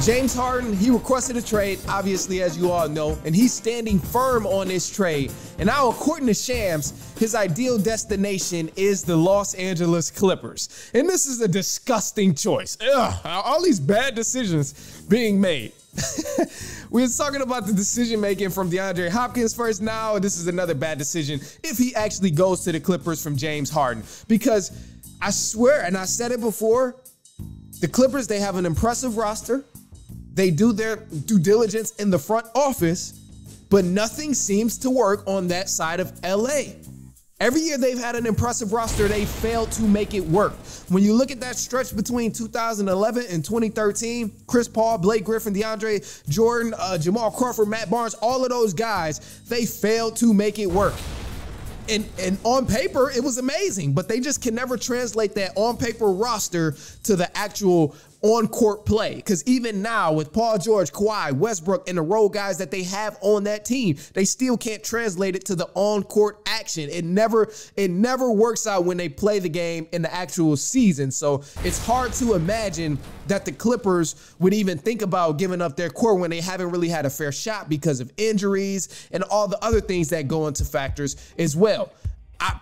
James Harden, he requested a trade, obviously, as you all know, and he's standing firm on this trade. And now, according to Shams, his ideal destination is the Los Angeles Clippers. And this is a disgusting choice. Ugh, all these bad decisions being made. We were talking about the decision-making from DeAndre Hopkins first. Now, this is another bad decision if he actually goes to the Clippers from James Harden. Because I swear, and I said it before, the Clippers, they have an impressive roster. They do their due diligence in the front office, but nothing seems to work on that side of LA. Every year they've had an impressive roster, they failed to make it work. When you look at that stretch between 2011 and 2013, Chris Paul, Blake Griffin, DeAndre Jordan, Jamal Crawford, Matt Barnes, all of those guys, they failed to make it work. And on paper, it was amazing, but they just can never translate that on-paper roster to the actual on-court play. Because even now, with Paul George, Kawhi, Westbrook, and the role guys that they have on that team, they still can't translate it to the on-court action. It never works out when they play the game in the actual season. So it's hard to imagine that the Clippers would even think about giving up their core when they haven't really had a fair shot because of injuries and all the other things that go into factors as well.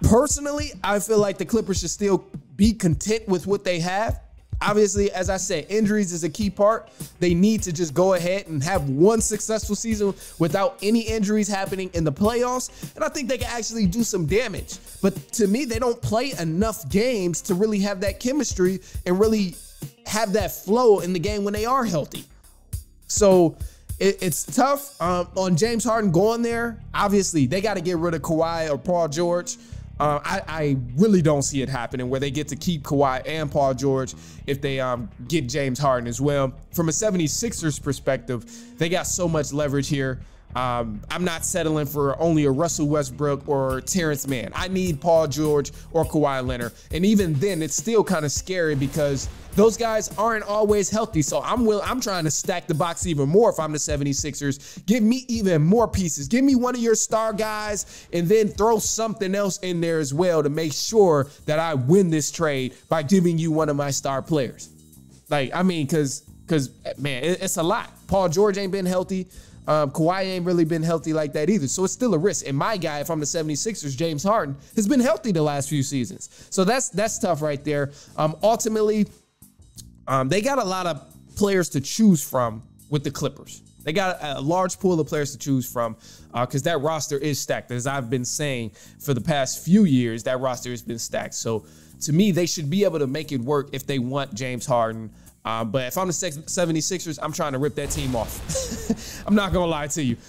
Personally, I feel like the Clippers should still be content with what they have. Obviously, as I said, injuries is a key part. They need to just go ahead and have one successful season without any injuries happening in the playoffs. And I think they can actually do some damage. But to me, they don't play enough games to really have that chemistry and really have that flow in the game when they are healthy. So it's tough on James Harden going there. Obviously, they got to get rid of Kawhi or Paul George. I really don't see it happening where they get to keep Kawhi and Paul George if they get James Harden as well. From a 76ers perspective, they got so much leverage here. I'm not settling for only a Russell Westbrook or Terrence Mann. I need Paul George or Kawhi Leonard. And even then, it's still kind of scary because those guys aren't always healthy. So I'm trying to stack the box even more if I'm the 76ers. Give me even more pieces. Give me one of your star guys and then throw something else in there as well to make sure that I win this trade by giving you one of my star players. Like, I mean, because man, it's a lot. Paul George ain't been healthy. Kawhi ain't really been healthy like that either. So it's still a risk. And my guy, if I'm the 76ers, James Harden, has been healthy the last few seasons. So that's tough right there. Ultimately, they got a lot of players to choose from with the Clippers. They got a large pool of players to choose from because that roster is stacked. As I've been saying for the past few years, that roster has been stacked. So to me, they should be able to make it work if they want James Harden. But if I'm the 76ers, I'm trying to rip that team off. I'm not going to lie to you.